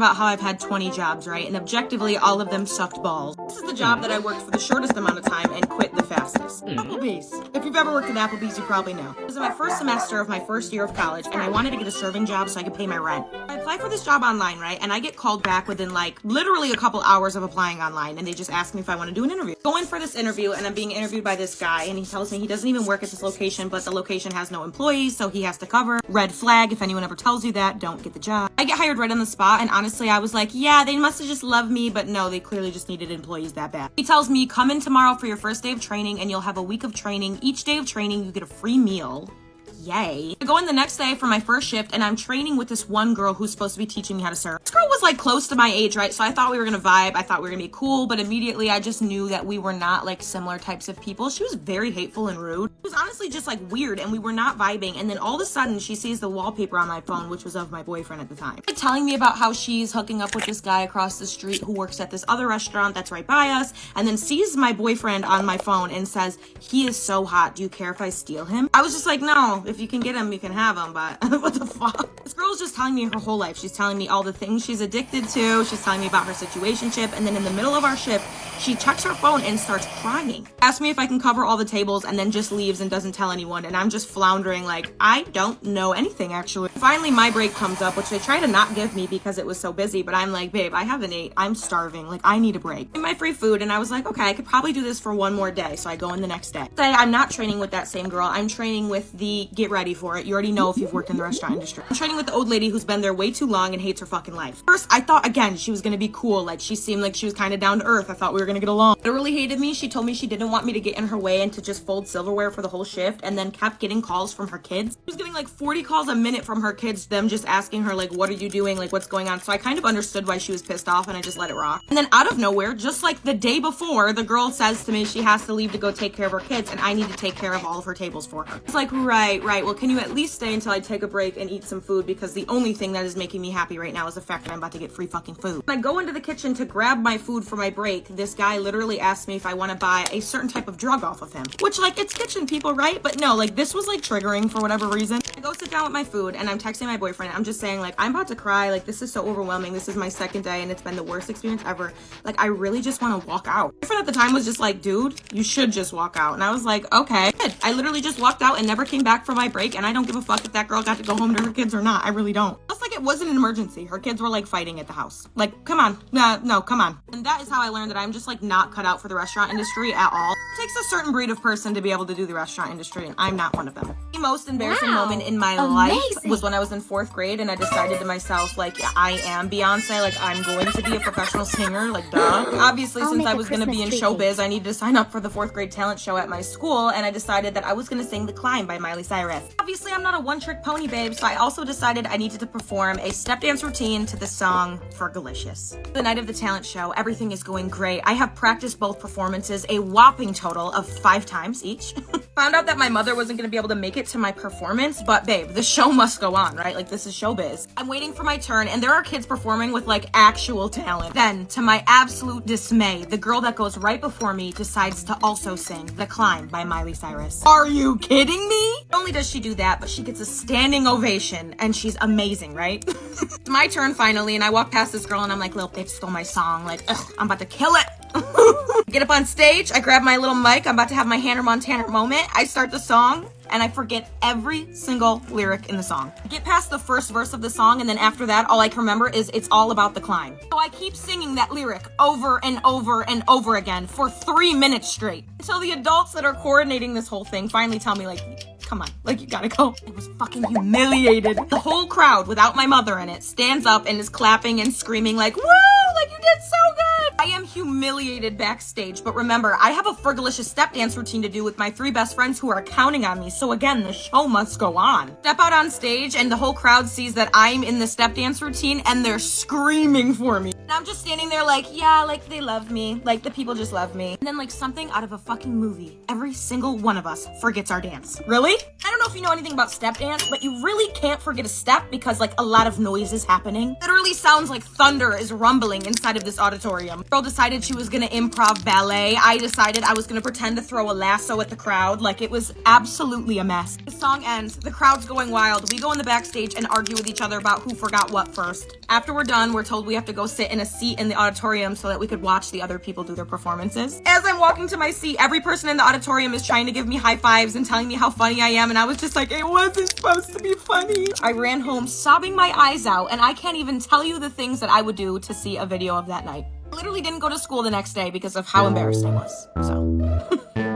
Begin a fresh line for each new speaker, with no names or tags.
about how I've had 20 jobs, right? And objectively, all of them sucked balls. This is the job that I worked for the shortest amount of time and quit the fastest. Applebee's. If you've ever worked at Applebee's, you probably know. It was in my first semester of my first year of college, and I wanted to get a serving job so I could pay my rent. I applied for this job online, right? And I get called back within like literally a couple hours of applying online, and they just ask me if I want to do an interview. Go in for this interview, and I'm being interviewed by this guy, and he tells me he doesn't even work at this location, but the location has no employees, so he has to cover. Red flag, if anyone ever tells you that, don't get the job. I get hired right on the spot, and honestly, I was like, yeah, they must have just loved me, but no, they clearly just needed employees that bad. He tells me, come in tomorrow for your first day of training, and you'll have a week of training. Each day of training, you get a free meal. Yay. I go in the next day for my first shift, and I'm training with this one girl who's supposed to be teaching me how to serve. This girl was like close to my age, right? So I thought we were gonna vibe. I thought we were gonna be cool, but immediately I just knew that we were not like similar types of people. She was very hateful and rude. It was honestly just like weird, and we were not vibing. And then all of a sudden she sees the wallpaper on my phone, which was of my boyfriend at the time. Like, telling me about how she's hooking up with this guy across the street who works at this other restaurant that's right by us, and then sees my boyfriend on my phone and says, he is so hot. Do you care if I steal him? I was just like, no, if you can get him, you can have him, but what the fuck? This girl's just telling me her whole life. She's telling me all the things she's addicted to. She's telling me about her situationship, and then in the middle of our shift, she checks her phone and starts crying. Asks me if I can cover all the tables, and then just leaves and doesn't tell anyone, and I'm just floundering like, I don't know anything actually. Finally, my break comes up, which they try to not give me because it was so busy, but I'm like, babe, I haven't ate. I'm starving. Like, I need a break. My free food, and I was like, okay, I could probably do this for one more day, so I go in the next day. Say, I'm not training with that same girl. I'm training with the, get ready for it, you already know if you've worked in the restaurant industry. I'm training with the old lady who's been there way too long and hates her fucking life. First, I thought, again, she was gonna be cool. Like, she seemed like she was kind of down to earth. I thought we were gonna get along. Literally hated me. She told me she didn't want me to get in her way and to just fold silverware for the whole shift, and then kept getting calls from her kids. She was getting like 40 calls a minute from her kids, them just asking her, like, what are you doing? Like, what's going on? So I kind of understood why she was pissed off, and I just let it rock. And then out of nowhere, just like the day before, the girl says to me she has to leave to go take care of her kids, and I need to take care of all of her tables for her. It's like, right. Well, can you at least stay until I take a break and eat some food, because the only thing that is making me happy right now is the fact that I'm about to get free fucking food. When I go into the kitchen to grab my food for my break, this guy literally asked me if I want to buy a certain type of drug off of him, which, like, it's kitchen people, right? But no, like, this was like triggering for whatever reason. I go sit down with my food, and I'm texting my boyfriend. I'm just saying, like, I'm about to cry. Like, this is so overwhelming. This is my second day, and it's been the worst experience ever. Like, I really just want to walk out. My friend at the time was just like, dude, you should just walk out. And I was like, okay. I literally just walked out and never came back for my break, and I don't give a fuck if that girl got to go home to her kids or not. I really don't. Just like, it wasn't an emergency. Her kids were like fighting at the house. Like, come on. No, come on. And that is how I learned that I'm just like not cut out for the restaurant industry at all. It takes a certain breed of person to be able to do the restaurant industry, and I'm not one of them. The most embarrassing moment in my life was when I was in 4th grade, and I decided to myself, like, yeah, I am Beyonce. Like, I'm going to be a professional singer. Like, duh. Obviously, since I was going to be in showbiz, I needed to sign up for the 4th grade talent show at my school, and I decided that I was going to sing The Climb by Miley Cyrus. Obviously, I'm not a one-trick pony, babe, so I also decided I needed to perform a step dance routine to the song Fergalicious. The night of the talent show, everything is going great. I have practiced both performances a whopping total of 5 times each. Found out that my mother wasn't going to be able to make it to my performance, but babe, the show must go on, right? Like, this is showbiz. I'm waiting for my turn, and there are kids performing with like actual talent. Then, to my absolute dismay, the girl that goes right before me decides to also sing The Climb by Miley Cyrus. Are you kidding me? Not only does she do that, but she gets a standing ovation, and she's amazing, right? It's my turn finally, and I walk past this girl, and I'm like, Lil, they stole my song. Like, ugh, I'm about to kill it. Get up on stage, I grab my little mic, I'm about to have my Hannah Montana moment. I start the song, and I forget every single lyric in the song. I get past the first verse of the song, and then after that, all I can remember is it's all about the climb. So I keep singing that lyric over and over and over again for 3 minutes straight, until the adults that are coordinating this whole thing finally tell me, like, come on, like, you gotta go. I was fucking humiliated. The whole crowd, without my mother in it, stands up and is clapping and screaming like, woo, like, you did so good. I am humiliated backstage, but remember, I have a Fergalicious step dance routine to do with my 3 best friends who are counting on me, so again, the show must go on. Step out on stage, and the whole crowd sees that I'm in the step dance routine, and they're screaming for me. And I'm just standing there like, yeah, like, they love me. Like, the people just love me. And then, like something out of a fucking movie, every single one of us forgets our dance. Really? I don't know if you know anything about step dance, but you really can't forget a step because like a lot of noise is happening. Literally sounds like thunder is rumbling inside of this auditorium. Girl decided she was gonna improv ballet. I decided I was gonna pretend to throw a lasso at the crowd. Like, it was absolutely a mess. The song ends, the crowd's going wild. We go in the backstage and argue with each other about who forgot what first. After we're done, we're told we have to go sit in a seat in the auditorium so that we could watch the other people do their performances. As I'm walking to my seat, every person in the auditorium is trying to give me high fives and telling me how funny I am, and I was just like, it wasn't supposed to be funny. I ran home sobbing my eyes out, and I can't even tell you the things that I would do to see a video of that night. I literally didn't go to school the next day because of how embarrassed I was, so.